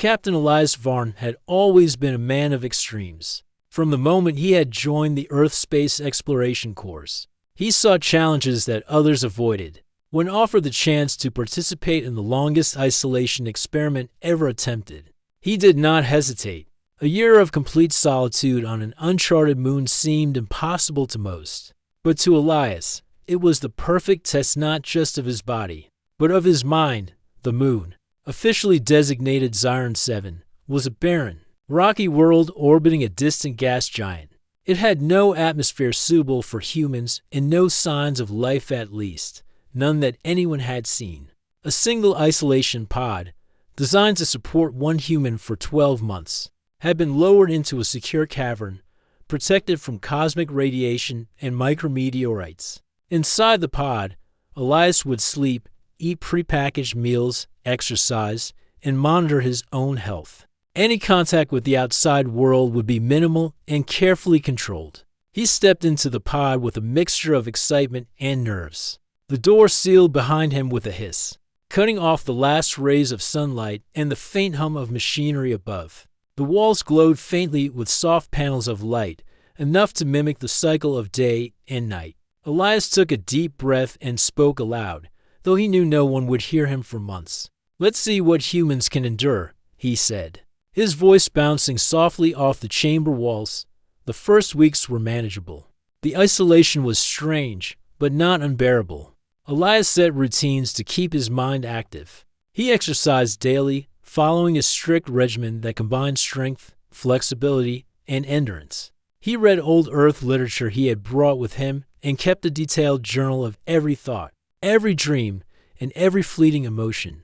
Captain Elias Varn had always been a man of extremes. From the moment he had joined the Earth Space Exploration Corps, he sought challenges that others avoided. When offered the chance to participate in the longest isolation experiment ever attempted, he did not hesitate. A year of complete solitude on an uncharted moon seemed impossible to most. But to Elias, it was the perfect test not just of his body, but of his mind. The moon, officially designated Zion 7, was a barren, rocky world orbiting a distant gas giant. It had no atmosphere suitable for humans and no signs of life, at least none that anyone had seen. A single isolation pod, designed to support one human for 12 months, had been lowered into a secure cavern, protected from cosmic radiation and micrometeorites. Inside the pod, Elias would sleep, eat prepackaged meals, exercise, and monitor his own health. Any contact with the outside world would be minimal and carefully controlled. He stepped into the pod with a mixture of excitement and nerves. The door sealed behind him with a hiss, cutting off the last rays of sunlight and the faint hum of machinery above. The walls glowed faintly with soft panels of light, enough to mimic the cycle of day and night. Elias took a deep breath and spoke aloud, though he knew no one would hear him for months. "Let's see what humans can endure," he said, his voice bouncing softly off the chamber walls. The first weeks were manageable. The isolation was strange, but not unbearable. Elias set routines to keep his mind active. He exercised daily, following a strict regimen that combined strength, flexibility, and endurance. He read old Earth literature he had brought with him and kept a detailed journal of every thought, every dream, and every fleeting emotion.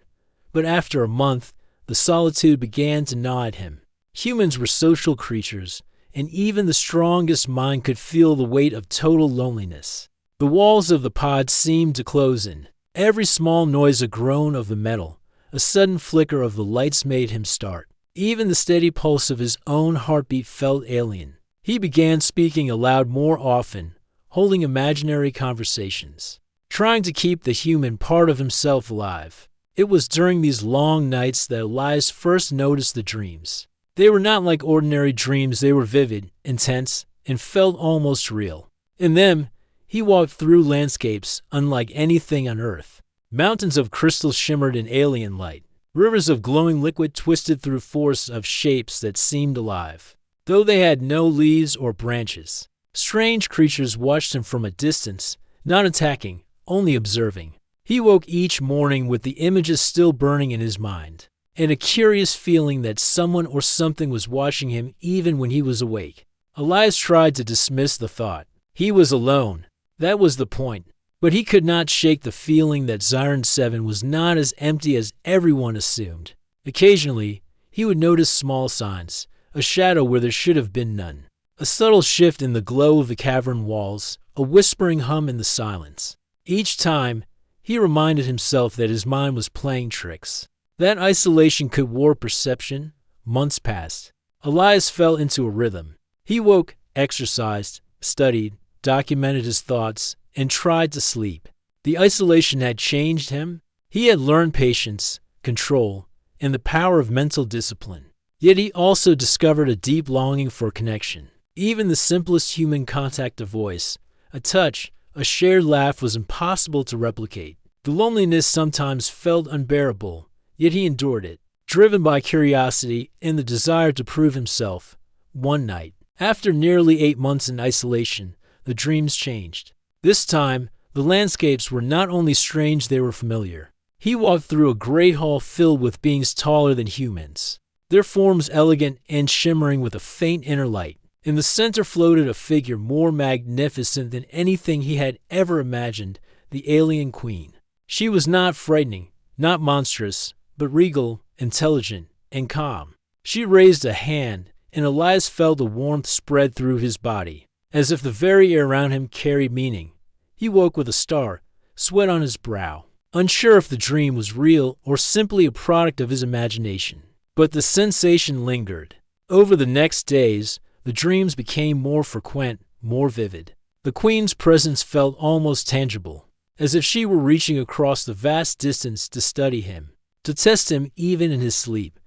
But after a month, the solitude began to gnaw at him. Humans were social creatures, and even the strongest mind could feel the weight of total loneliness. The walls of the pod seemed to close in. Every small noise, a groan of the metal, a sudden flicker of the lights made him start. Even the steady pulse of his own heartbeat felt alien. He began speaking aloud more often, holding imaginary conversations, trying to keep the human part of himself alive. It was during these long nights that Elias first noticed the dreams. They were not like ordinary dreams. They were vivid, intense, and felt almost real. In them, he walked through landscapes unlike anything on Earth. Mountains of crystal shimmered in alien light. Rivers of glowing liquid twisted through forests of shapes that seemed alive, though they had no leaves or branches. Strange creatures watched him from a distance, not attacking, only observing. He woke each morning with the images still burning in his mind, and a curious feeling that someone or something was watching him even when he was awake. Elias tried to dismiss the thought. He was alone. That was the point. But he could not shake the feeling that Zion 7 was not as empty as everyone assumed. Occasionally, he would notice small signs, a shadow where there should have been none, a subtle shift in the glow of the cavern walls, a whispering hum in the silence. Each time, he reminded himself that his mind was playing tricks. That isolation could warp perception. Months passed. Elias fell into a rhythm. He woke, exercised, studied, documented his thoughts, and tried to sleep. The isolation had changed him. He had learned patience, control, and the power of mental discipline. Yet he also discovered a deep longing for connection. Even the simplest human contact, a voice, a touch, a shared laugh, was impossible to replicate. The loneliness sometimes felt unbearable, yet he endured it, driven by curiosity and the desire to prove himself. One night, after nearly 8 months in isolation, the dreams changed. This time, the landscapes were not only strange, they were familiar. He walked through a great hall filled with beings taller than humans, their forms elegant and shimmering with a faint inner light. In the center floated a figure more magnificent than anything he had ever imagined, the alien queen. She was not frightening, not monstrous, but regal, intelligent, and calm. She raised a hand, and Elias felt a warmth spread through his body, as if the very air around him carried meaning. He woke with a start, sweat on his brow, unsure if the dream was real or simply a product of his imagination. But the sensation lingered. Over the next days, the dreams became more frequent, more vivid. The queen's presence felt almost tangible, as if she were reaching across the vast distance to study him, to test him even in his sleep,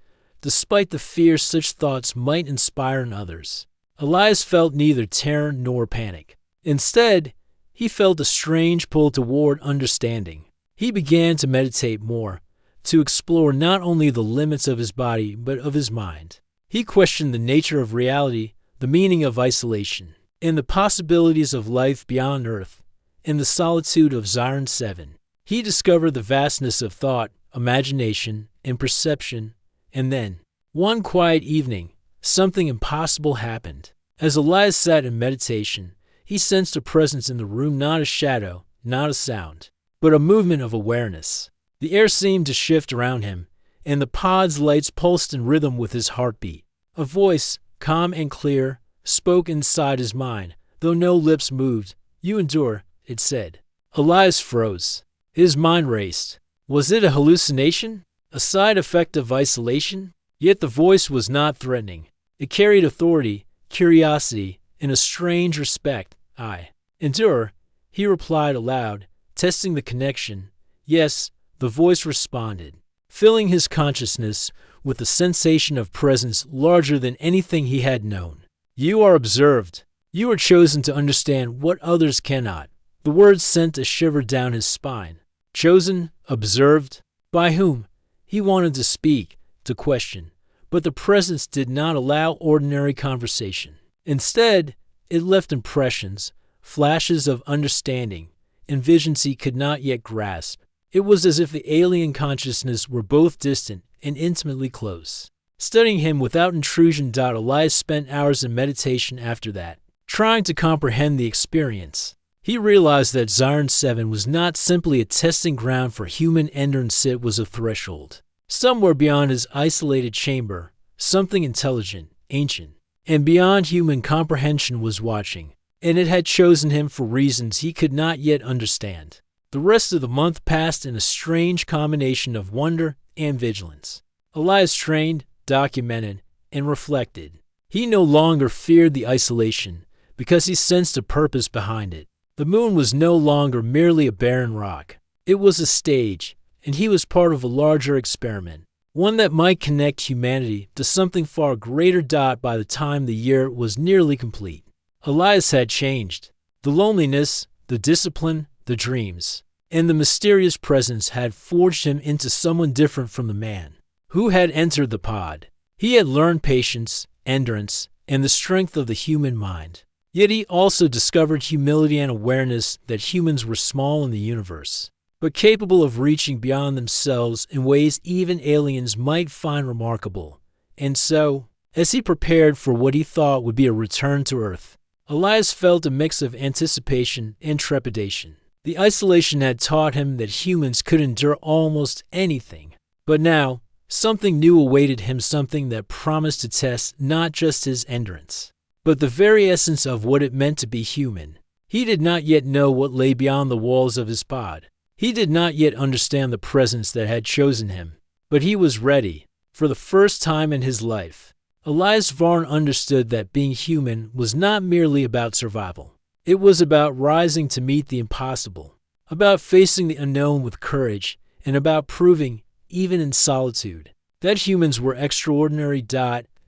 despite the fear such thoughts might inspire in others. Elias felt neither terror nor panic. Instead, he felt a strange pull toward understanding. He began to meditate more, to explore not only the limits of his body but of his mind. He questioned the nature of reality, the meaning of isolation, and the possibilities of life beyond Earth. In the solitude of Zion 7, he discovered the vastness of thought, imagination, and perception, and then, one quiet evening, something impossible happened. As Elias sat in meditation, he sensed a presence in the room, not a shadow, not a sound, but a movement of awareness. The air seemed to shift around him, and the pod's lights pulsed in rhythm with his heartbeat. A voice, calm and clear, spoke inside his mind, though no lips moved. "You endure," it said. Elias froze. His mind raced. Was it a hallucination? A side effect of isolation? Yet the voice was not threatening. It carried authority, curiosity, and a strange respect. "I endure," he replied aloud, testing the connection. Yes, the voice responded, filling his consciousness with a sensation of presence larger than anything he had known. "You are observed. You are chosen to understand what others cannot." The words sent a shiver down his spine. Chosen? Observed? By whom? He wanted to speak, to question, but the presence did not allow ordinary conversation. Instead, it left impressions, flashes of understanding, and visions he could not yet grasp. It was as if the alien consciousness were both distant and intimately close. Studying him without intrusion, Elias spent hours in meditation after that, trying to comprehend the experience. He realized that Zion 7 was not simply a testing ground for human endurance, it was a threshold. Somewhere beyond his isolated chamber, something intelligent, ancient, and beyond human comprehension was watching, and it had chosen him for reasons he could not yet understand. The rest of the month passed in a strange combination of wonder and vigilance. Elias trained, documented, and reflected. He no longer feared the isolation, because he sensed a purpose behind it. The moon was no longer merely a barren rock. It was a stage, and he was part of a larger experiment, one that might connect humanity to something far greater. By the time the year was nearly complete, Elias had changed. The loneliness, the discipline, the dreams, and the mysterious presence had forged him into someone different from the man who had entered the pod. He had learned patience, endurance, and the strength of the human mind. Yet he also discovered humility and awareness that humans were small in the universe, but capable of reaching beyond themselves in ways even aliens might find remarkable. And so, as he prepared for what he thought would be a return to Earth, Elias felt a mix of anticipation and trepidation. The isolation had taught him that humans could endure almost anything, but now, something new awaited him, something that promised to test not just his endurance, but the very essence of what it meant to be human. He did not yet know what lay beyond the walls of his pod. He did not yet understand the presence that had chosen him, but he was ready. For the first time in his life, Elias Varn understood that being human was not merely about survival. It was about rising to meet the impossible, about facing the unknown with courage, and about proving, even in solitude, that humans were extraordinary.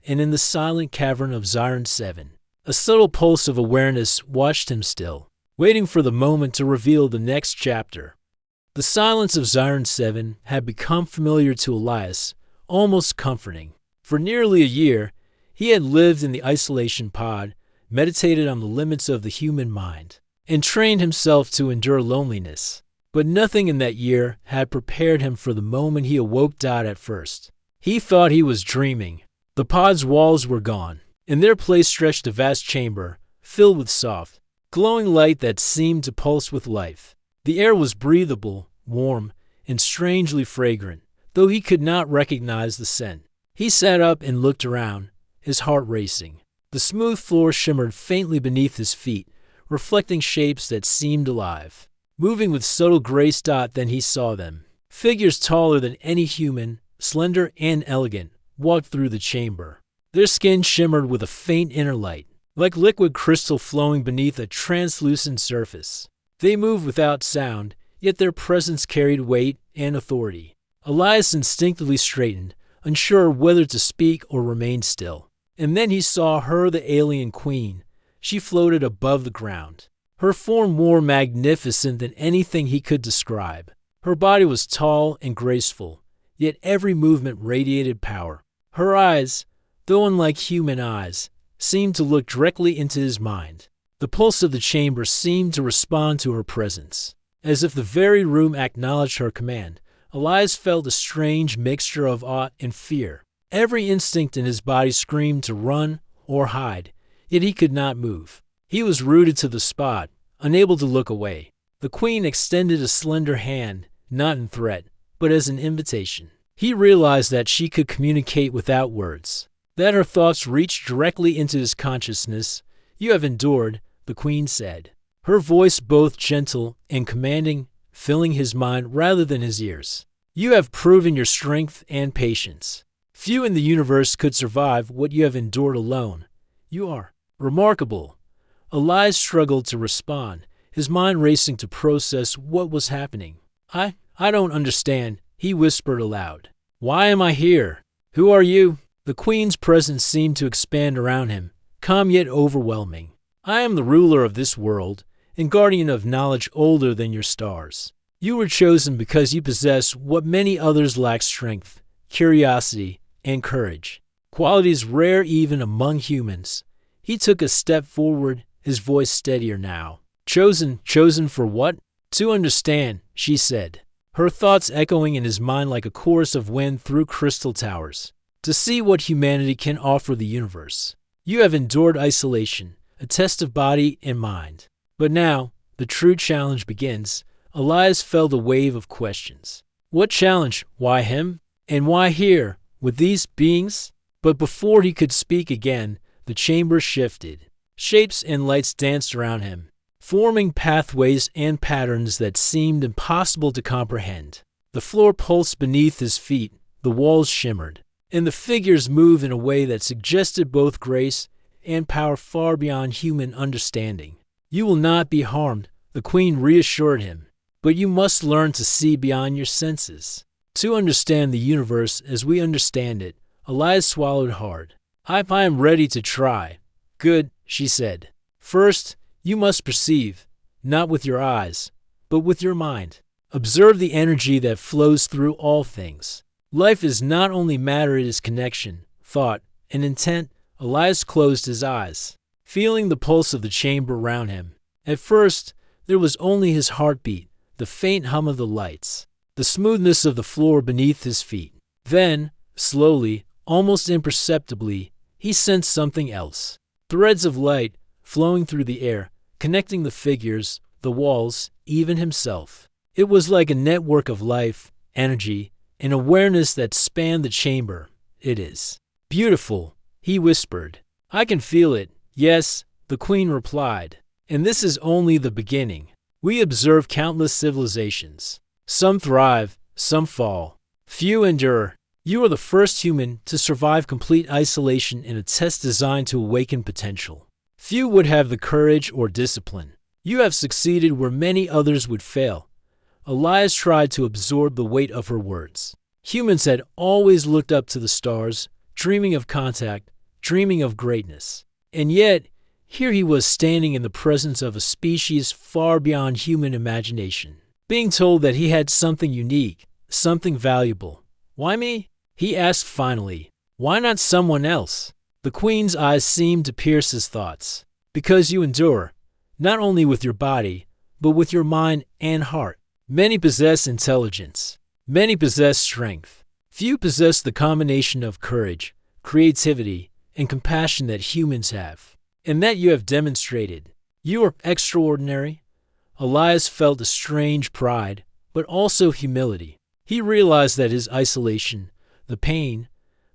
And in the silent cavern of Zion 7, a subtle pulse of awareness watched him still, waiting for the moment to reveal the next chapter. The silence of Zion 7 had become familiar to Elias, almost comforting. For nearly a year, he had lived in the isolation pod, meditated on the limits of the human mind, and trained himself to endure loneliness. But nothing in that year had prepared him for the moment he awoke. At first, he thought he was dreaming. The pod's walls were gone. In their place stretched a vast chamber, filled with soft, glowing light that seemed to pulse with life. The air was breathable, warm, and strangely fragrant, though he could not recognize the scent. He sat up and looked around, his heart racing. The smooth floor shimmered faintly beneath his feet, reflecting shapes that seemed alive, moving with subtle grace. Then he saw them. Figures taller than any human, slender and elegant, walked through the chamber. Their skin shimmered with a faint inner light, like liquid crystal flowing beneath a translucent surface. They moved without sound, yet their presence carried weight and authority. Elias instinctively straightened, unsure whether to speak or remain still. And then he saw her, the alien queen. She floated above the ground, her form more magnificent than anything he could describe. Her body was tall and graceful, yet every movement radiated power. Her eyes, though unlike human eyes, seemed to look directly into his mind. The pulse of the chamber seemed to respond to her presence, as if the very room acknowledged her command. Elias felt a strange mixture of awe and fear. Every instinct in his body screamed to run or hide, yet he could not move. He was rooted to the spot, unable to look away. The queen extended a slender hand, not in threat, but as an invitation. He realized that she could communicate without words, that her thoughts reached directly into his consciousness. "You have endured," the queen said, her voice both gentle and commanding, filling his mind rather than his ears. "You have proven your strength and patience. Few in the universe could survive what you have endured alone. You are remarkable." Elias struggled to respond, his mind racing to process what was happening. I don't understand," he whispered aloud. "Why am I here? Who are you?" The queen's presence seemed to expand around him, calm yet overwhelming. "I am the ruler of this world, and guardian of knowledge older than your stars. You were chosen because you possess what many others lack: strength, curiosity, and courage, qualities rare even among humans." He took a step forward, his voice steadier now. Chosen for what?" "To understand," she said, her thoughts echoing in his mind like a chorus of wind through crystal towers. "To see what humanity can offer the universe. You have endured isolation, a test of body and mind. But now, the true challenge begins." Elias felt a wave of questions. What challenge? Why him? And why here, with these beings? But before he could speak again, the chamber shifted. Shapes and lights danced around him, forming pathways and patterns that seemed impossible to comprehend. The floor pulsed beneath his feet, the walls shimmered, and the figures moved in a way that suggested both grace and power far beyond human understanding. "You will not be harmed," the queen reassured him, "but you must learn to see beyond your senses, to understand the universe as we understand it." Elias swallowed hard. I am ready to try." "Good," she said. "First, you must perceive, not with your eyes, but with your mind. Observe the energy that flows through all things. Life is not only matter, it is connection, thought, and intent." Elias closed his eyes, feeling the pulse of the chamber around him. At first, there was only his heartbeat, the faint hum of the lights, the smoothness of the floor beneath his feet. Then, slowly, almost imperceptibly, he sensed something else. Threads of light flowing through the air, connecting the figures, the walls, even himself. It was like a network of life, energy, and awareness that spanned the chamber. "It is beautiful," he whispered. "I can feel it." "Yes," the queen replied. "And this is only the beginning. We observe countless civilizations. Some thrive, some fall. Few endure. You are the first human to survive complete isolation in a test designed to awaken potential. Few would have the courage or discipline. You have succeeded where many others would fail." Elias tried to absorb the weight of her words. Humans had always looked up to the stars, dreaming of contact, dreaming of greatness. And yet, here he was standing in the presence of a species far beyond human imagination, being told that he had something unique, something valuable. "Why me?" he asked finally. "Why not someone else?" The queen's eyes seemed to pierce his thoughts. "Because you endure, not only with your body, but with your mind and heart. Many possess intelligence. Many possess strength. Few possess the combination of courage, creativity, and compassion that humans have. And that you have demonstrated. You are extraordinary." Elias felt a strange pride, but also humility. He realized that his isolation, the pain,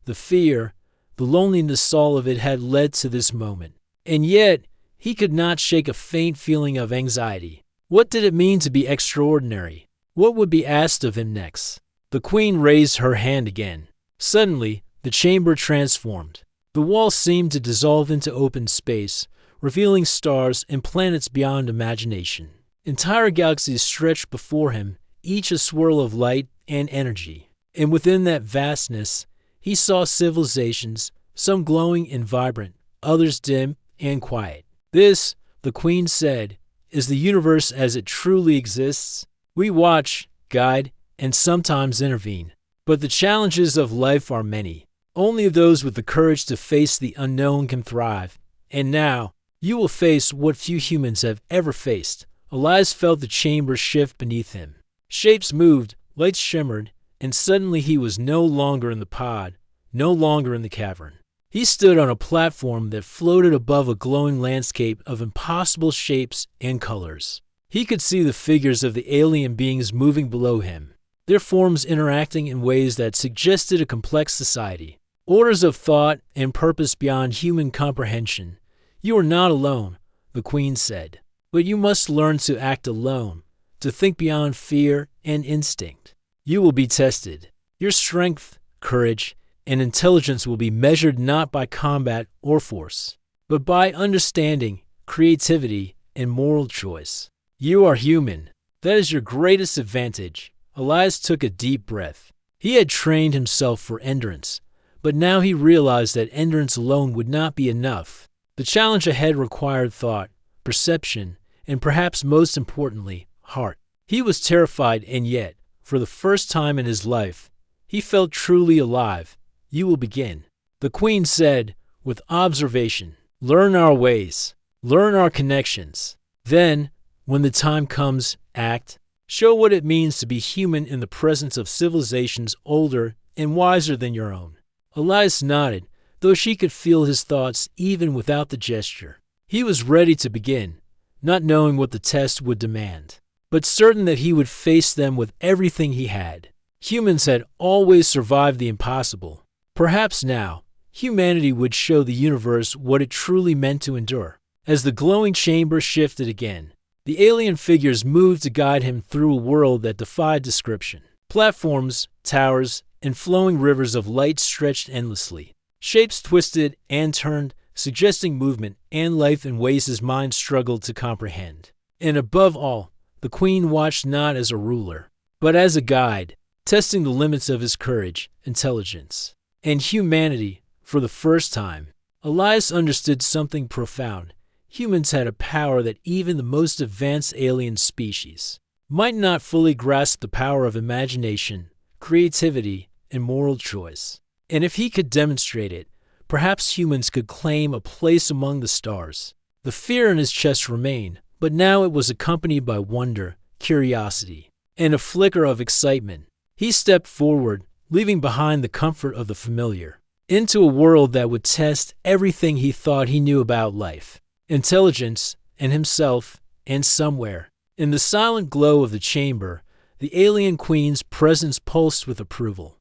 the fear, the loneliness, all of it had led to this moment. And yet, he could not shake a faint feeling of anxiety. What did it mean to be extraordinary? What would be asked of him next? The queen raised her hand again. Suddenly, the chamber transformed. The walls seemed to dissolve into open space, revealing stars and planets beyond imagination. Entire galaxies stretched before him, each a swirl of light and energy. And within that vastness, he saw civilizations, some glowing and vibrant, others dim and quiet. This, the Queen said, is the universe as it truly exists. We watch, guide, and sometimes intervene. But the challenges of life are many. Only those with the courage to face the unknown can thrive. And now, you will face what few humans have ever faced. Elias felt the chamber shift beneath him. Shapes moved, lights shimmered, and suddenly he was no longer in the pod, no longer in the cavern. He stood on a platform that floated above a glowing landscape of impossible shapes and colors. He could see the figures of the alien beings moving below him, their forms interacting in ways that suggested a complex society, orders of thought and purpose beyond human comprehension. You are not alone, the Queen said, but you must learn to act alone, to think beyond fear and instinct. You will be tested. Your strength, courage, and intelligence will be measured not by combat or force, but by understanding, creativity, and moral choice. You are human. That is your greatest advantage. Elias took a deep breath. He had trained himself for endurance, but now he realized that endurance alone would not be enough. The challenge ahead required thought, perception, and perhaps most importantly, heart. He was terrified, and yet, for the first time in his life, he felt truly alive. You will begin. The Queen said, with observation, learn our ways, learn our connections. Then, when the time comes, act. Show what it means to be human in the presence of civilizations older and wiser than your own. Elias nodded, though she could feel his thoughts even without the gesture. He was ready to begin, not knowing what the test would demand, but certain that he would face them with everything he had. Humans had always survived the impossible. Perhaps now, humanity would show the universe what it truly meant to endure. As the glowing chamber shifted again, the alien figures moved to guide him through a world that defied description. Platforms, towers, and flowing rivers of light stretched endlessly. Shapes twisted and turned, suggesting movement and life in ways his mind struggled to comprehend. And above all, the Queen watched not as a ruler, but as a guide, testing the limits of his courage, intelligence, and humanity. For the first time, Elias understood something profound. Humans had a power that even the most advanced alien species might not fully grasp: the power of imagination, creativity, and moral choice. And if he could demonstrate it, perhaps humans could claim a place among the stars. The fear in his chest remained, but now it was accompanied by wonder, curiosity, and a flicker of excitement. He stepped forward, leaving behind the comfort of the familiar, into a world that would test everything he thought he knew about life, intelligence, and himself. And somewhere, in the silent glow of the chamber, the alien Queen's presence pulsed with approval.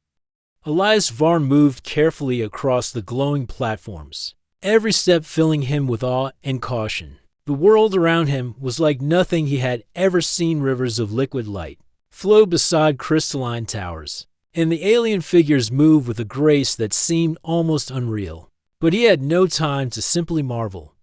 Elias Varn moved carefully across the glowing platforms, every step filling him with awe and caution. The world around him was like nothing he had ever seen. Rivers of liquid light flowed beside crystalline towers, and the alien figures moved with a grace that seemed almost unreal. But he had no time to simply marvel.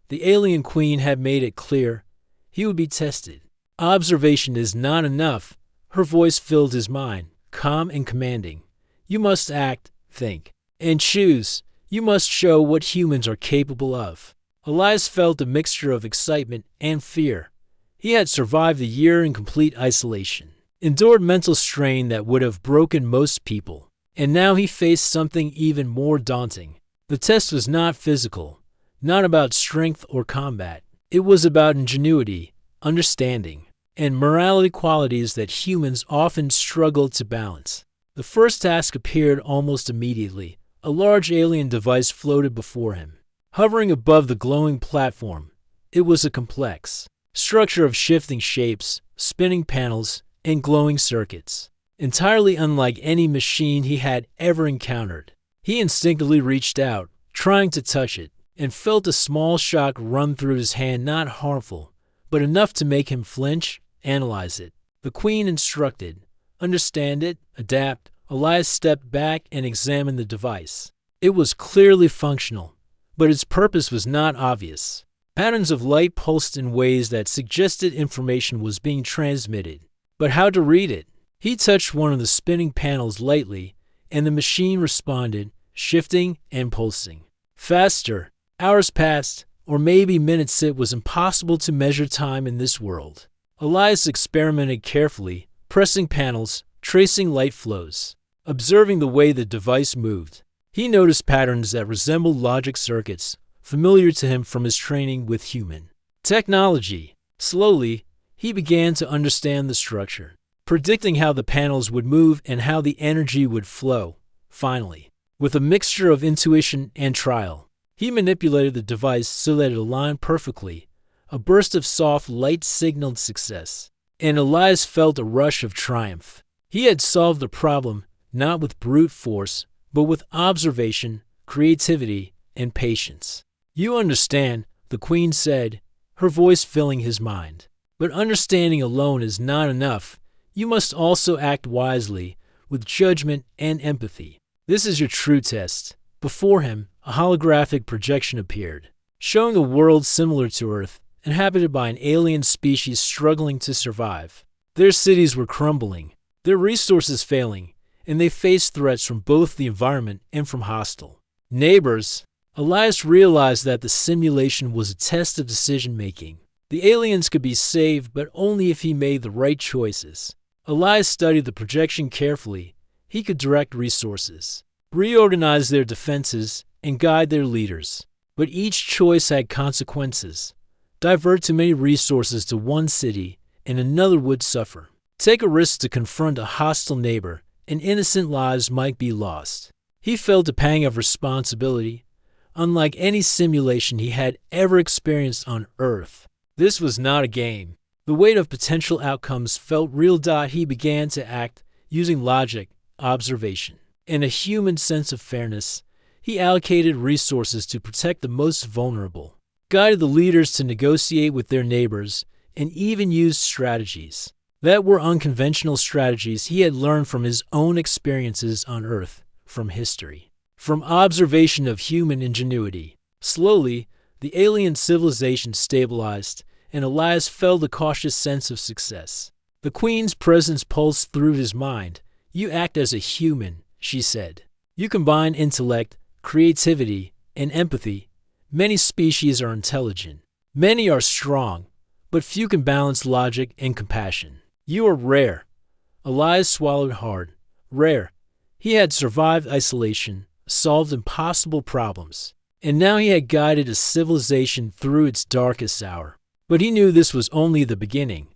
The alien Queen had made it clear he would be tested. Observation is not enough. Her voice filled his mind, calm and commanding. You must act, think, and choose. You must show what humans are capable of. Elias felt a mixture of excitement and fear. He had survived a year in complete isolation, endured mental strain that would have broken most people, and now he faced something even more daunting. The test was not physical, not about strength or combat. It was about ingenuity, understanding, and morality, qualities that humans often struggle to balance. The first task appeared almost immediately. A large alien device floated before him, hovering above the glowing platform. It was a complex structure of shifting shapes, spinning panels, and glowing circuits, entirely unlike any machine he had ever encountered. He instinctively reached out, trying to touch it, and felt a small shock run through his hand, not harmful, but enough to make him flinch. Analyze it, the Queen instructed. Understand it, adapt. Elias stepped back and examined the device. It was clearly functional, but its purpose was not obvious. Patterns of light pulsed in ways that suggested information was being transmitted. But how to read it? He touched one of the spinning panels lightly, and the machine responded, shifting and pulsing. Faster. Hours passed, or maybe minutes. It was impossible to measure time in this world. Elias experimented carefully, pressing panels, tracing light flows, observing the way the device moved. He noticed patterns that resembled logic circuits, familiar to him from his training with human technology. Slowly, he began to understand the structure, predicting how the panels would move and how the energy would flow. Finally, with a mixture of intuition and trial, he manipulated the device so that it aligned perfectly. A burst of soft light signaled success, and Elias felt a rush of triumph. He had solved the problem not with brute force, but with observation, creativity, and patience. "You understand," the queen said, her voice filling his mind. "But understanding alone is not enough. You must also act wisely, with judgment and empathy. This is your true test." Before him, a holographic projection appeared, showing a world similar to Earth, inhabited by an alien species struggling to survive. Their cities were crumbling, their resources failing, and they faced threats from both the environment and from hostile neighbors. Elias realized that the simulation was a test of decision-making. The aliens could be saved, but only if he made the right choices. Elias studied the projection carefully. He could direct resources, reorganize their defenses, and guide their leaders. But each choice had consequences. Divert too many resources to one city, and another would suffer. Take a risk to confront a hostile neighbor, and innocent lives might be lost. He felt a pang of responsibility, unlike any simulation he had ever experienced on Earth. This was not a game. The weight of potential outcomes felt real. He began to act using logic, observation, and a human sense of fairness. He allocated resources to protect the most vulnerable, guided the leaders to negotiate with their neighbors, and even used strategies that were unconventional strategies he had learned from his own experiences on Earth, from history, from observation of human ingenuity. Slowly, the alien civilization stabilized, and Elias felt a cautious sense of success. The queen's presence pulsed through his mind. "You act as a human," she said. "You combine intellect, creativity, and empathy. Many species are intelligent. Many are strong, but few can balance logic and compassion. You are rare." Elias swallowed hard. Rare. He had survived isolation, solved impossible problems, and now he had guided a civilization through its darkest hour. But he knew this was only the beginning.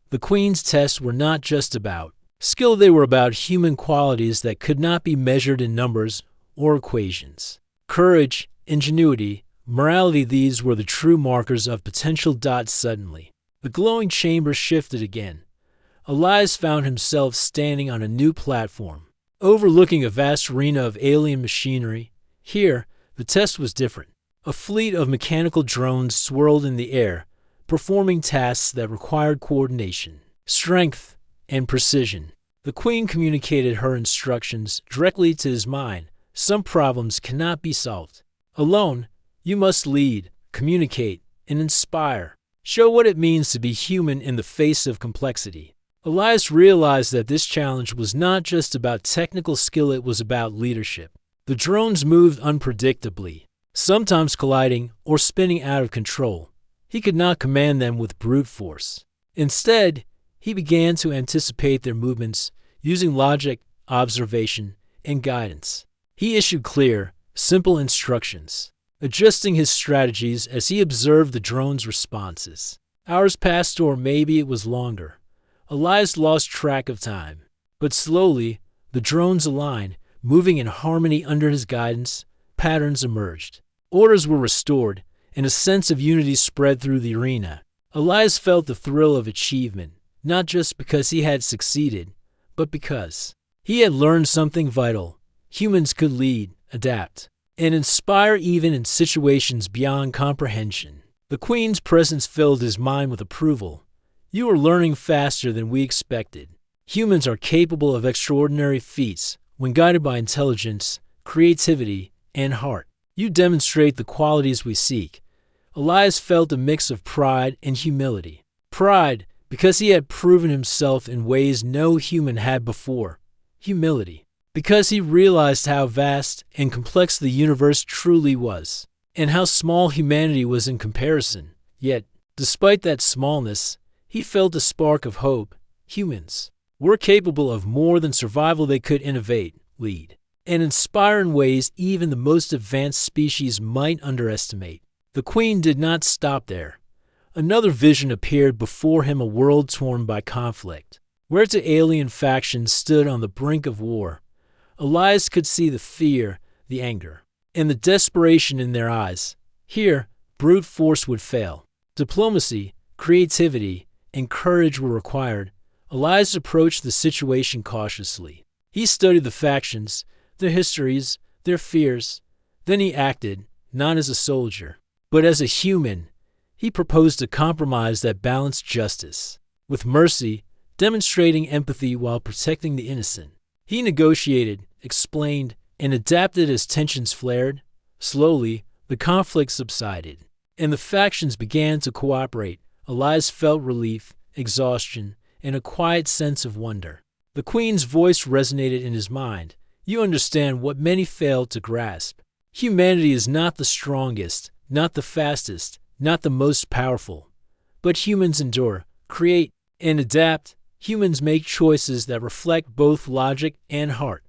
The queen's tests were not just about skill, they were about human qualities that could not be measured in numbers or equations. Courage, ingenuity, morality, these were the true markers of potential. Suddenly, the glowing chamber shifted again. Elias found himself standing on a new platform, overlooking a vast arena of alien machinery. Here, the test was different. A fleet of mechanical drones swirled in the air, performing tasks that required coordination, strength, and precision. The queen communicated her instructions directly to his mind. Some problems cannot be solved alone. You must lead, communicate, and inspire. Show what it means to be human in the face of complexity. Elias realized that this challenge was not just about technical skill, it was about leadership. The drones moved unpredictably, sometimes colliding or spinning out of control. He could not command them with brute force. Instead, he began to anticipate their movements using logic, observation, and guidance. He issued clear, simple instructions, adjusting his strategies as he observed the drones' responses. Hours passed, or maybe it was longer. Elias lost track of time. But slowly, the drones aligned, moving in harmony under his guidance. Patterns emerged. Orders were restored, and a sense of unity spread through the arena. Elias felt the thrill of achievement, not just because he had succeeded, but because he had learned something vital. Humans could lead, adapt, and inspire even in situations beyond comprehension. The queen's presence filled his mind with approval. "You are learning faster than we expected. Humans are capable of extraordinary feats when guided by intelligence, creativity, and heart. You demonstrate the qualities we seek." Elias felt a mix of pride and humility. Pride, because he had proven himself in ways no human had before. Humility, because he realized how vast and complex the universe truly was, and how small humanity was in comparison. Yet, despite that smallness, he felt a spark of hope. Humans were capable of more than survival. They could innovate, lead, and inspire in ways even the most advanced species might underestimate. The Queen did not stop there. Another vision appeared before him, a world torn by conflict, where two alien factions stood on the brink of war. Elias could see the fear, the anger, and the desperation in their eyes. Here, brute force would fail. Diplomacy, creativity, and courage were required. Elias approached the situation cautiously. He studied the factions, their histories, their fears. Then he acted, not as a soldier, but as a human. He proposed a compromise that balanced justice with mercy, demonstrating empathy while protecting the innocent. He negotiated, explained, and adapted as tensions flared. Slowly, the conflict subsided, and the factions began to cooperate. Elias felt relief, exhaustion, and a quiet sense of wonder. The Queen's voice resonated in his mind. You understand what many failed to grasp. Humanity is not the strongest, not the fastest, not the most powerful. But humans endure, create, and adapt. Humans make choices that reflect both logic and heart.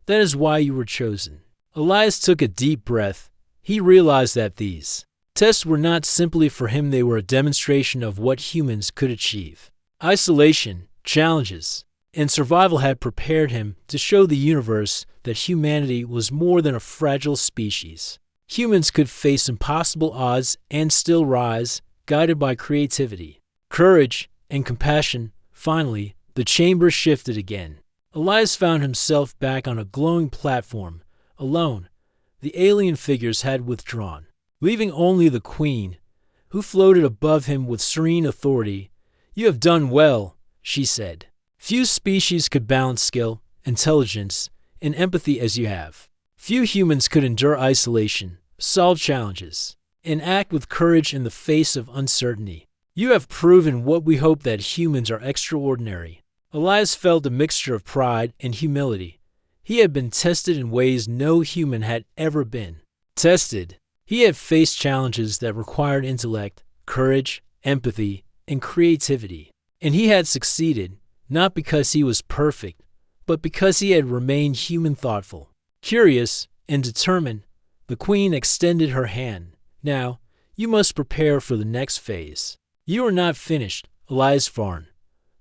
That is why you were chosen. Elias took a deep breath. He realized that these tests were not simply for him, they were a demonstration of what humans could achieve. Isolation, challenges, and survival had prepared him to show the universe that humanity was more than a fragile species. Humans could face impossible odds and still rise, guided by creativity, courage, and compassion. Finally, the chamber shifted again. Elias found himself back on a glowing platform, alone. The alien figures had withdrawn, leaving only the Queen, who floated above him with serene authority. You have done well, she said. Few species could balance skill, intelligence, and empathy as you have. Few humans could endure isolation, solve challenges, and act with courage in the face of uncertainty. You have proven what we hope, that humans are extraordinary. Elias felt a mixture of pride and humility. He had been tested in ways no human had ever been tested. He had faced challenges that required intellect, courage, empathy, and creativity. And he had succeeded, not because he was perfect, but because he had remained human, thoughtful, curious, and determined. The Queen extended her hand. Now, you must prepare for the next phase. You are not finished, Elias Farn.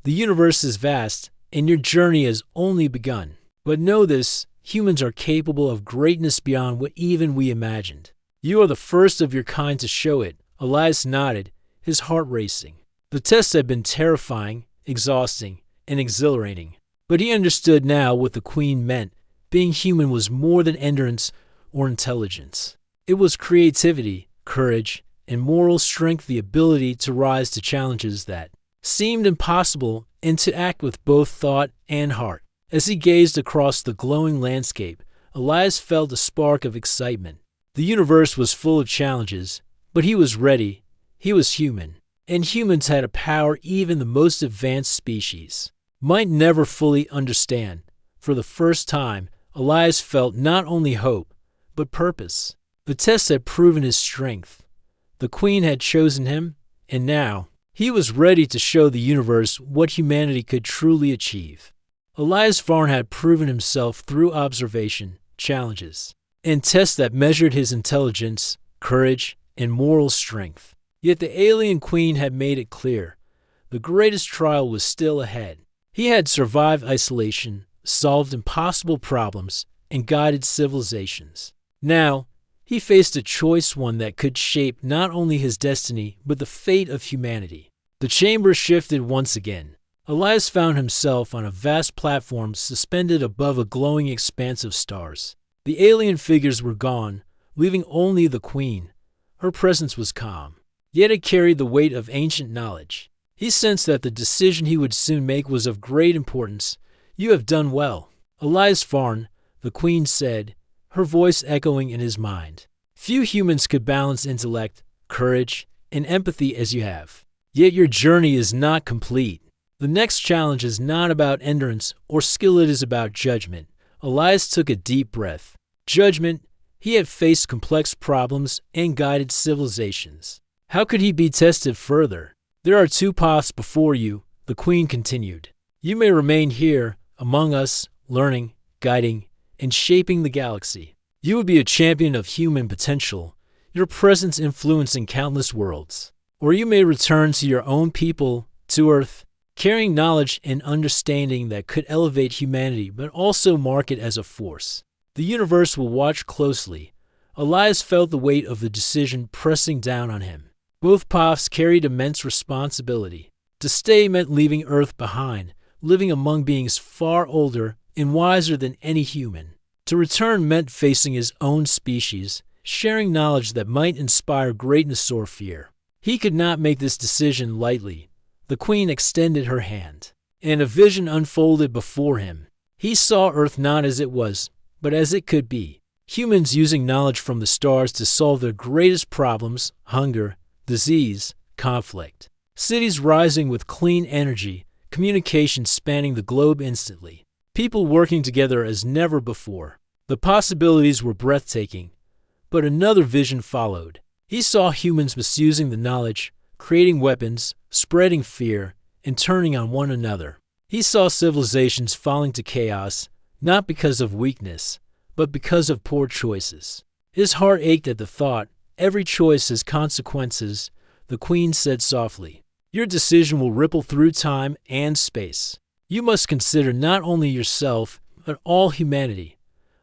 The universe is vast, and your journey has only begun. But know this, humans are capable of greatness beyond what even we imagined. You are the first of your kind to show it. Elias nodded, his heart racing. The tests had been terrifying, exhausting, and exhilarating. But he understood now what the Queen meant. Being human was more than endurance or intelligence. It was creativity, courage, and moral strength, the ability to rise to challenges that seemed impossible and to act with both thought and heart. As he gazed across the glowing landscape, Elias felt a spark of excitement. The universe was full of challenges, but he was ready. He was human, and humans had a power even the most advanced species might never fully understand. For the first time, Elias felt not only hope, but purpose. The test had proven his strength. The Queen had chosen him, and now he was ready to show the universe what humanity could truly achieve. Elias Farn had proven himself through observation, challenges, and tests that measured his intelligence, courage, and moral strength. Yet the alien Queen had made it clear the greatest trial was still ahead. He had survived isolation, solved impossible problems, and guided civilizations. Now, he faced a choice, one that could shape not only his destiny, but the fate of humanity. The chamber shifted once again. Elias found himself on a vast platform suspended above a glowing expanse of stars. The alien figures were gone, leaving only the Queen. Her presence was calm, yet it carried the weight of ancient knowledge. He sensed that the decision he would soon make was of great importance. You have done well, Elias Farn, the Queen said, her voice echoing in his mind. Few humans could balance intellect, courage, and empathy as you have. Yet your journey is not complete. The next challenge is not about endurance or skill, it is about judgment. Elias took a deep breath. Judgment. He had faced complex problems and guided civilizations. How could he be tested further? There are two paths before you, the Queen continued. You may remain here, among us, learning, guiding, and shaping the galaxy. You would be a champion of human potential, your presence influencing countless worlds. Or you may return to your own people, to Earth, carrying knowledge and understanding that could elevate humanity but also mark it as a force. The universe will watch closely. Elias felt the weight of the decision pressing down on him. Both paths carried immense responsibility. To stay meant leaving Earth behind, living among beings far older and wiser than any human. To return meant facing his own species, sharing knowledge that might inspire greatness or fear. He could not make this decision lightly. The Queen extended her hand, and a vision unfolded before him. He saw Earth not as it was, but as it could be. Humans using knowledge from the stars to solve their greatest problems: hunger, disease, conflict. Cities rising with clean energy, communication spanning the globe instantly. People working together as never before. The possibilities were breathtaking, but another vision followed. He saw humans misusing the knowledge, creating weapons, spreading fear, and turning on one another. He saw civilizations falling to chaos, not because of weakness, but because of poor choices. His heart ached at the thought. Every choice has consequences, the Queen said softly. Your decision will ripple through time and space. You must consider not only yourself, but all humanity.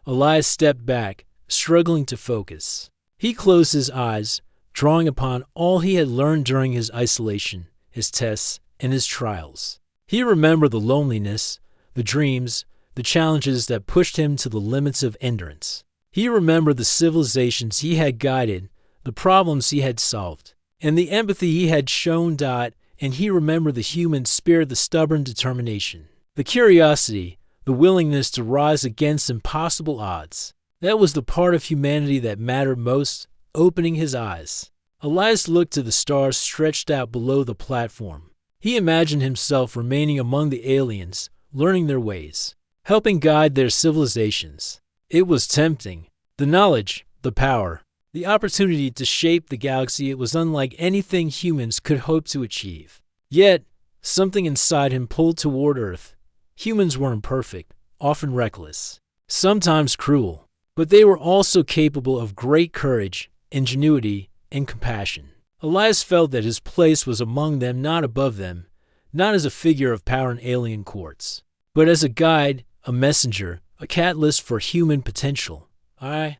Elias stepped back, struggling to focus. He closed his eyes, drawing upon all he had learned during his isolation, his tests, and his trials. He remembered the loneliness, the dreams, the challenges that pushed him to the limits of endurance. He remembered the civilizations he had guided, the problems he had solved, and the empathy he had shown. And he remembered the human spirit, the stubborn determination, the curiosity, the willingness to rise against impossible odds. That was the part of humanity that mattered most. Opening his eyes, Elias looked to the stars stretched out below the platform. He imagined himself remaining among the aliens, learning their ways, helping guide their civilizations. It was tempting. The knowledge, the power, the opportunity to shape the galaxy. It was unlike anything humans could hope to achieve. Yet, something inside him pulled toward Earth. Humans were imperfect, often reckless, sometimes cruel, but they were also capable of great courage, ingenuity, and compassion. Elias felt that his place was among them, not above them, not as a figure of power in alien courts, but as a guide, a messenger, a catalyst for human potential. I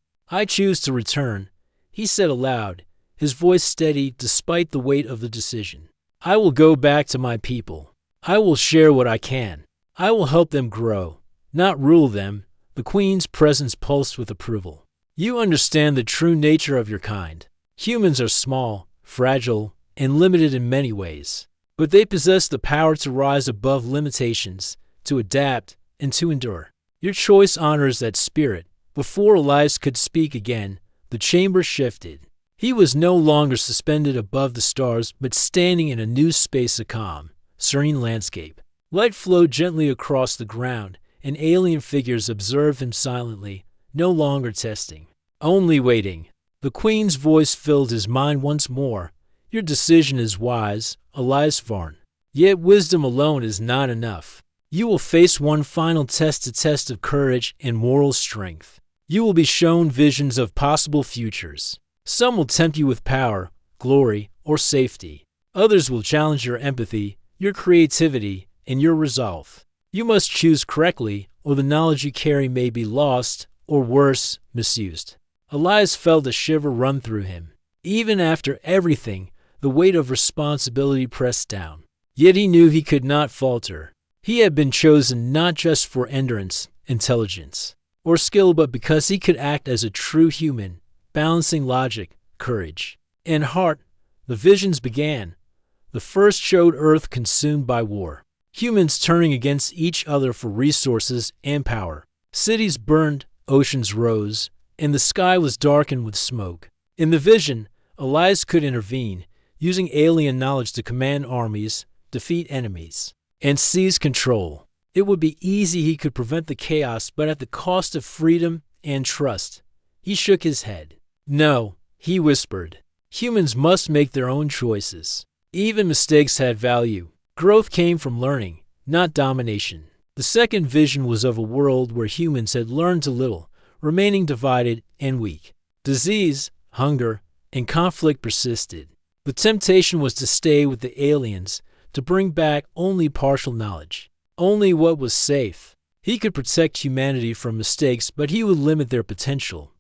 choose to return, he said aloud, his voice steady despite the weight of the decision. I will go back to my people. I will share what I can. I will help them grow, not rule them. The Queen's presence pulsed with approval. You understand the true nature of your kind. Humans are small, fragile, and limited in many ways, but they possess the power to rise above limitations, to adapt, and to endure. Your choice honors that spirit. Before Elias could speak again, the chamber shifted. He was no longer suspended above the stars, but standing in a new space, a calm, serene landscape. Light flowed gently across the ground, and alien figures observed him silently, no longer testing, only waiting. The Queen's voice filled his mind once more. Your decision is wise, Elias Varn. Yet wisdom alone is not enough. You will face one final test, a test of courage and moral strength. You will be shown visions of possible futures. Some will tempt you with power, glory, or safety. Others will challenge your empathy, your creativity, and your resolve. You must choose correctly, or the knowledge you carry may be lost, or worse, misused. Elias felt a shiver run through him. Even after everything, the weight of responsibility pressed down. Yet he knew he could not falter. He had been chosen not just for endurance, intelligence, or skill, but because he could act as a true human, balancing logic, courage, and heart. The visions began. The first showed Earth consumed by war, humans turning against each other for resources and power. Cities burned, oceans rose, and the sky was darkened with smoke. In the vision, Elias could intervene, using alien knowledge to command armies, defeat enemies, and seize control. It would be easy he could prevent the chaos, but at the cost of freedom and trust. He shook his head. No, he whispered. Humans must make their own choices. Even mistakes had value. Growth came from learning, not domination. The second vision was of a world where humans had learned too little, remaining divided and weak. Disease, hunger, and conflict persisted. The temptation was to stay with the aliens, to bring back only partial knowledge, only what was safe. He could protect humanity from mistakes, but he would limit their potential.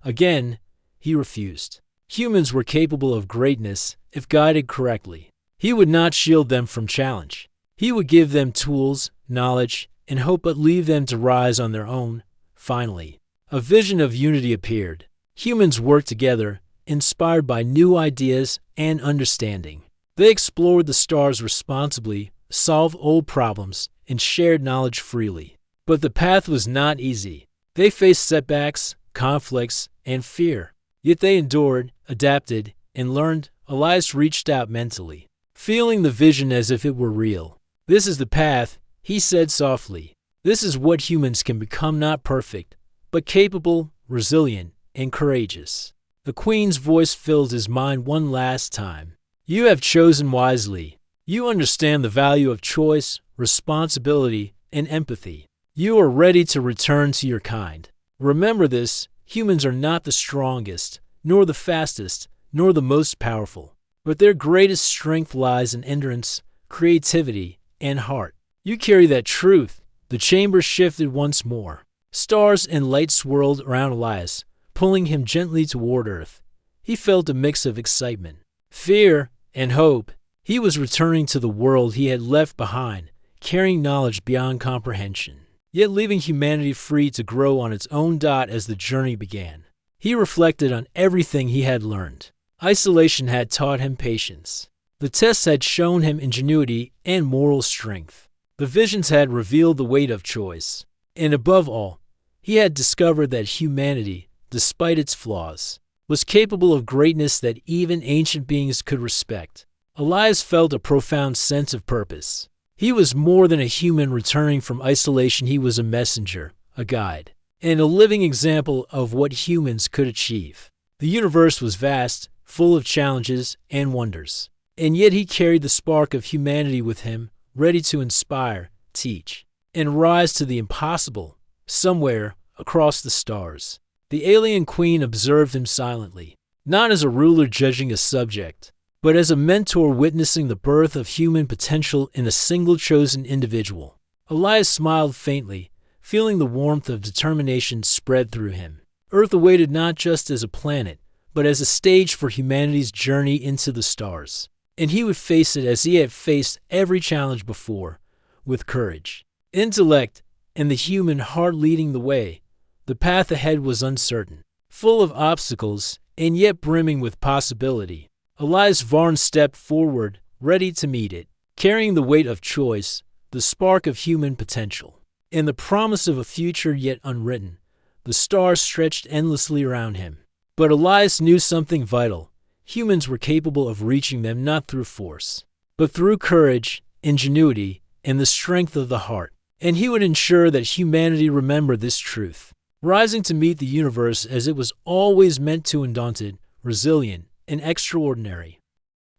Again, he refused. Humans were capable of greatness if guided correctly. He would not shield them from challenge. He would give them tools, knowledge, and hope, but leave them to rise on their own. Finally, a vision of unity appeared. Humans worked together, inspired by new ideas and understanding. They explored the stars responsibly, solved old problems, and shared knowledge freely. But the path was not easy. They faced setbacks, conflicts, and fear. Yet they endured, adapted, and learned. Elias reached out mentally, feeling the vision as if it were real. This is the path, he said softly. This is what humans can become, not perfect, but capable, resilient, and courageous. The Queen's voice filled his mind one last time. You have chosen wisely. You understand the value of choice, responsibility, and empathy. You are ready to return to your kind. Remember this, humans are not the strongest, nor the fastest, nor the most powerful, but their greatest strength lies in endurance, creativity, and heart. You carry that truth. The chamber shifted once more. Stars and light swirled around Elias, pulling him gently toward Earth. He felt a mix of excitement, fear, and hope. He was returning to the world he had left behind, carrying knowledge beyond comprehension, yet leaving humanity free to grow on its own. As the journey began, he reflected on everything he had learned. Isolation had taught him patience. The tests had shown him ingenuity and moral strength. The visions had revealed the weight of choice. And above all, he had discovered that humanity, despite its flaws, was capable of greatness that even ancient beings could respect. Elias felt a profound sense of purpose. He was more than a human returning from isolation. He was a messenger, a guide, and a living example of what humans could achieve. The universe was vast, full of challenges and wonders, and yet he carried the spark of humanity with him, ready to inspire, teach, and rise to the impossible. Somewhere across the stars, the alien queen observed him silently, not as a ruler judging a subject, but as a mentor witnessing the birth of human potential in a single chosen individual. Elias smiled faintly, feeling the warmth of determination spread through him. Earth awaited not just as a planet, but as a stage for humanity's journey into the stars. And he would face it as he had faced every challenge before, with courage, intellect, and the human heart leading the way. The path ahead was uncertain, full of obstacles, and yet brimming with possibility. Elias Varn stepped forward, ready to meet it, carrying the weight of choice, the spark of human potential, and the promise of a future yet unwritten. The stars stretched endlessly around him. But Elias knew something vital. Humans were capable of reaching them not through force, but through courage, ingenuity, and the strength of the heart. And he would ensure that humanity remembered this truth, rising to meet the universe as it was always meant to, undaunted, resilient, and extraordinary.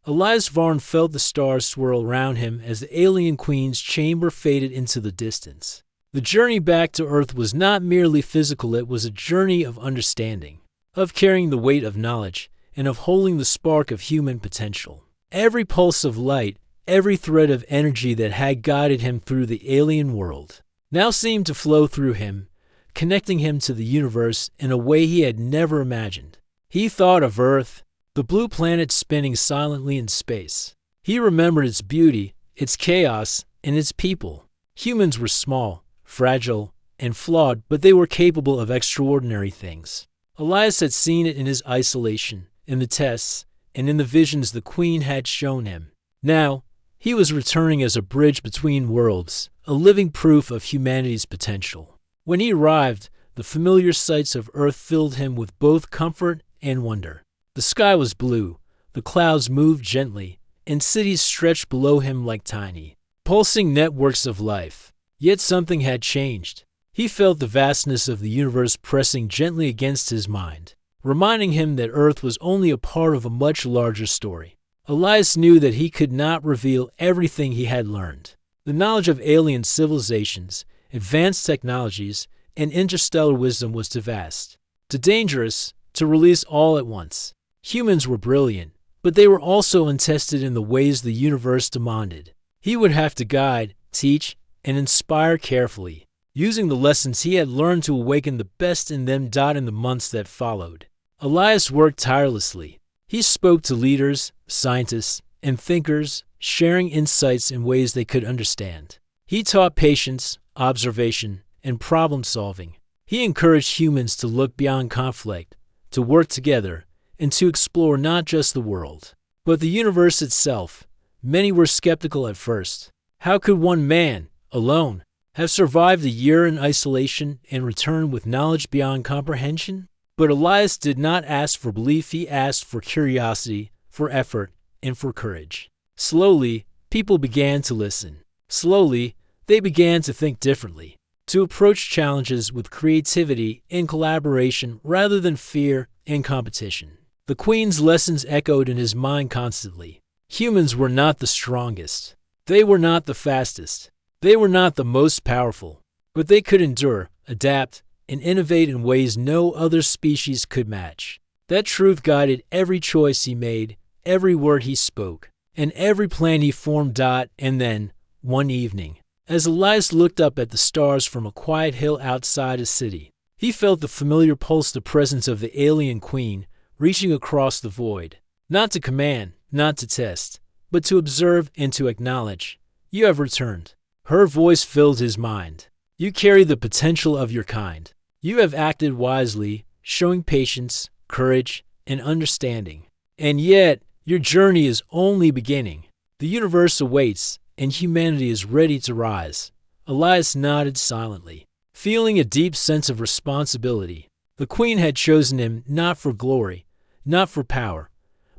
Elias Varn felt the stars swirl around him as the alien queen's chamber faded into the distance. The journey back to Earth was not merely physical, it was a journey of understanding, of carrying the weight of knowledge, and of holding the spark of human potential. Every pulse of light, every thread of energy that had guided him through the alien world, now seemed to flow through him, connecting him to the universe in a way he had never imagined. He thought of Earth, the blue planet spinning silently in space. He remembered its beauty, its chaos, and its people. Humans were small, fragile, and flawed, but they were capable of extraordinary things. Elias had seen it in his isolation, in the tests, and in the visions the Queen had shown him. Now, he was returning as a bridge between worlds, a living proof of humanity's potential. When he arrived, the familiar sights of Earth filled him with both comfort and wonder. The sky was blue, the clouds moved gently, and cities stretched below him like tiny, pulsing networks of life. Yet something had changed. He felt the vastness of the universe pressing gently against his mind, reminding him that Earth was only a part of a much larger story. Elias knew that he could not reveal everything he had learned. The knowledge of alien civilizations, advanced technologies, and interstellar wisdom was too vast, too dangerous to release all at once. Humans were brilliant, but they were also untested in the ways the universe demanded. He would have to guide, teach, and inspire carefully, using the lessons he had learned to awaken the best in them. In the months that followed, Elias worked tirelessly. He spoke to leaders, scientists, and thinkers, sharing insights in ways they could understand. He taught patience, observation, and problem-solving. He encouraged humans to look beyond conflict, to work together, and to explore not just the world, but the universe itself. Many were skeptical at first. How could one man, alone, have survived a year in isolation and returned with knowledge beyond comprehension? But Elias did not ask for belief. He asked for curiosity, for effort, and for courage. Slowly, people began to listen. Slowly, they began to think differently, to approach challenges with creativity and collaboration rather than fear and competition. The Queen's lessons echoed in his mind constantly. Humans were not the strongest. They were not the fastest. They were not the most powerful. But they could endure, adapt, and innovate in ways no other species could match. That truth guided every choice he made, every word he spoke, and every plan he formed. And then, one evening, as Elias looked up at the stars from a quiet hill outside a city, he felt the familiar pulse, the presence of the alien queen, reaching across the void. Not to command, not to test, but to observe and to acknowledge. You have returned. Her voice filled his mind. You carry the potential of your kind. You have acted wisely, showing patience, courage, and understanding. And yet, your journey is only beginning. The universe awaits, and humanity is ready to rise. Elias nodded silently, feeling a deep sense of responsibility. The Queen had chosen him not for glory, not for power,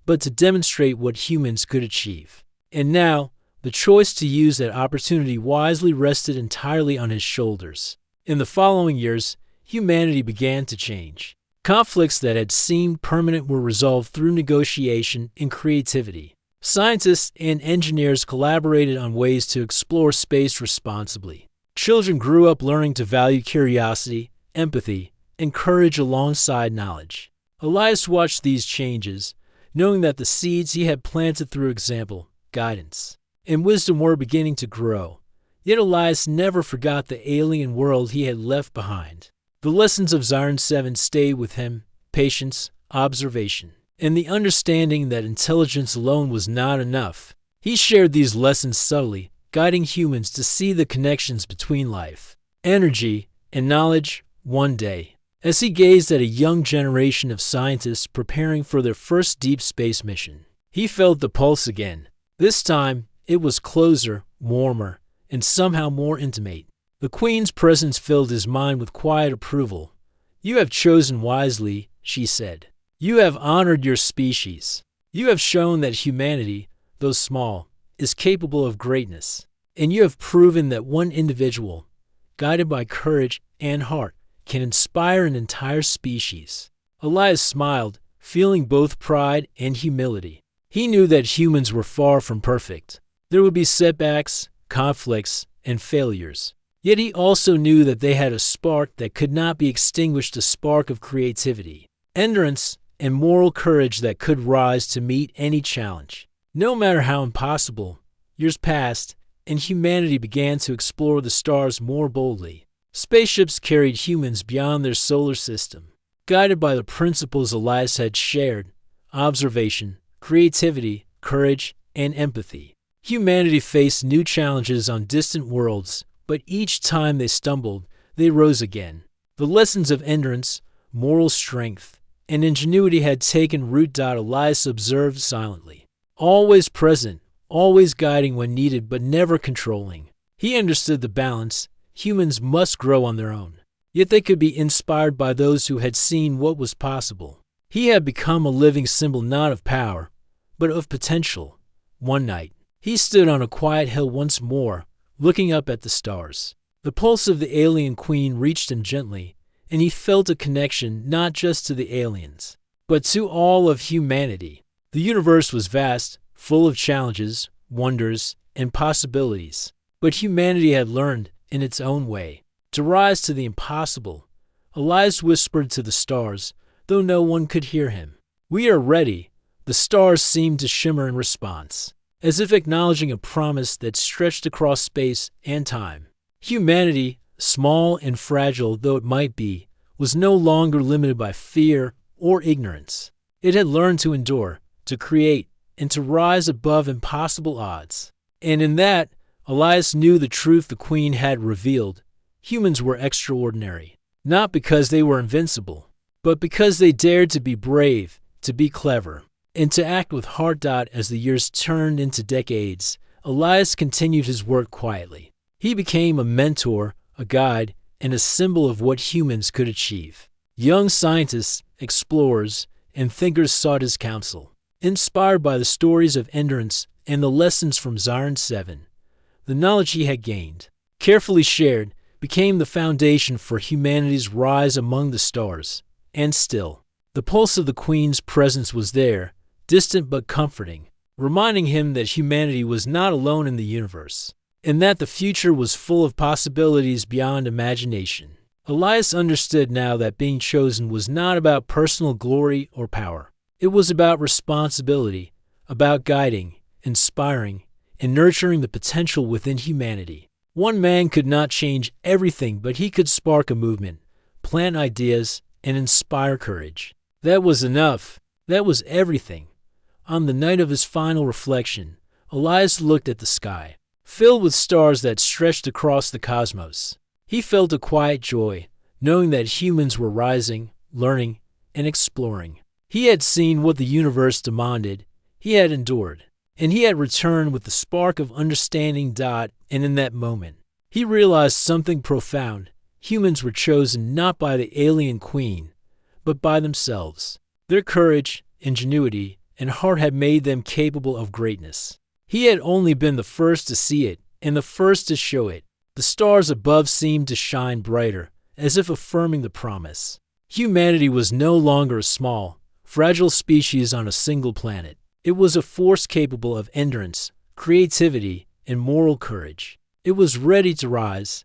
but to demonstrate what humans could achieve. And now, the choice to use that opportunity wisely rested entirely on his shoulders. In the following years, humanity began to change. Conflicts that had seemed permanent were resolved through negotiation and creativity. Scientists and engineers collaborated on ways to explore space responsibly. Children grew up learning to value curiosity, empathy, and courage alongside knowledge. Elias watched these changes, knowing that the seeds he had planted through example, guidance, and wisdom were beginning to grow. Yet Elias never forgot the alien world he had left behind. The lessons of Zion 7 stayed with him: patience, observation, and the understanding that intelligence alone was not enough. He shared these lessons subtly, guiding humans to see the connections between life, energy, and knowledge. One day, as he gazed at a young generation of scientists preparing for their first deep space mission, he felt the pulse again. This time, it was closer, warmer, and somehow more intimate. The Queen's presence filled his mind with quiet approval. You have chosen wisely, she said. You have honored your species. You have shown that humanity, though small, is capable of greatness. And you have proven that one individual, guided by courage and heart, can inspire an entire species. Elias smiled, feeling both pride and humility. He knew that humans were far from perfect. There would be setbacks, conflicts, and failures. Yet he also knew that they had a spark that could not be extinguished, a spark of creativity, endurance, and moral courage that could rise to meet any challenge. No matter how impossible, years passed, and humanity began to explore the stars more boldly. Spaceships carried humans beyond their solar system, guided by the principles Elias had shared: observation, creativity, courage, and empathy. Humanity faced new challenges on distant worlds, but each time they stumbled, they rose again. The lessons of endurance, moral strength, and ingenuity had taken root. Elias observed silently, always present, always guiding when needed, but never controlling. He understood the balance. Humans must grow on their own, yet they could be inspired by those who had seen what was possible. He had become a living symbol not of power, but of potential. One night, he stood on a quiet hill once more, looking up at the stars. The pulse of the alien queen reached him gently, and he felt a connection not just to the aliens, but to all of humanity. The universe was vast, full of challenges, wonders, and possibilities. But humanity had learned, in its own way, to rise to the impossible. Elias whispered to the stars, though no one could hear him. "We are ready." The stars seemed to shimmer in response, as if acknowledging a promise that stretched across space and time. Humanity, small and fragile though it might be, was no longer limited by fear or ignorance. It had learned to endure, to create, and to rise above impossible odds. And in that, Elias knew the truth the Queen had revealed. Humans were extraordinary, not because they were invincible, but because they dared to be brave, to be clever, and to act with heart. As the years turned into decades, Elias continued his work quietly. He became a mentor, a guide, and a symbol of what humans could achieve. Young scientists, explorers, and thinkers sought his counsel. Inspired by the stories of endurance and the lessons from Zion 7, the knowledge he had gained, carefully shared, became the foundation for humanity's rise among the stars. And still, the pulse of the Queen's presence was there, distant but comforting, reminding him that humanity was not alone in the universe, and that the future was full of possibilities beyond imagination. Elias understood now that being chosen was not about personal glory or power. It was about responsibility, about guiding, inspiring, and nurturing the potential within humanity. One man could not change everything, but he could spark a movement, plant ideas, and inspire courage. That was enough. That was everything. On the night of his final reflection, Elias looked at the sky, filled with stars that stretched across the cosmos. He felt a quiet joy, knowing that humans were rising, learning, and exploring. He had seen what the universe demanded, he had endured, and he had returned with the spark of understanding. And in that moment, he realized something profound. Humans were chosen not by the alien queen, but by themselves. Their courage, ingenuity, and heart had made them capable of greatness. He had only been the first to see it, and the first to show it. The stars above seemed to shine brighter, as if affirming the promise. Humanity was no longer a small, fragile species on a single planet. It was a force capable of endurance, creativity, and moral courage. It was ready to rise.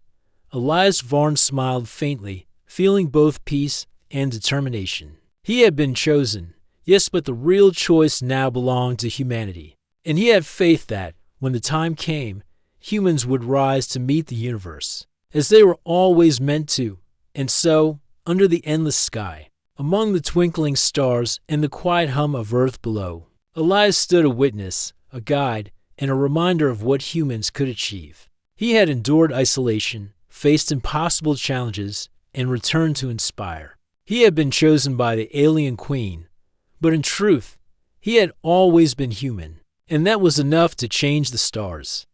Elias Varn smiled faintly, feeling both peace and determination. He had been chosen, yes, but the real choice now belonged to humanity. And he had faith that, when the time came, humans would rise to meet the universe, as they were always meant to. And so, under the endless sky, among the twinkling stars and the quiet hum of earth below, Elias stood a witness, a guide, and a reminder of what humans could achieve. He had endured isolation, faced impossible challenges, and returned to inspire. He had been chosen by the alien queen, but in truth, he had always been human, and that was enough to change the stars.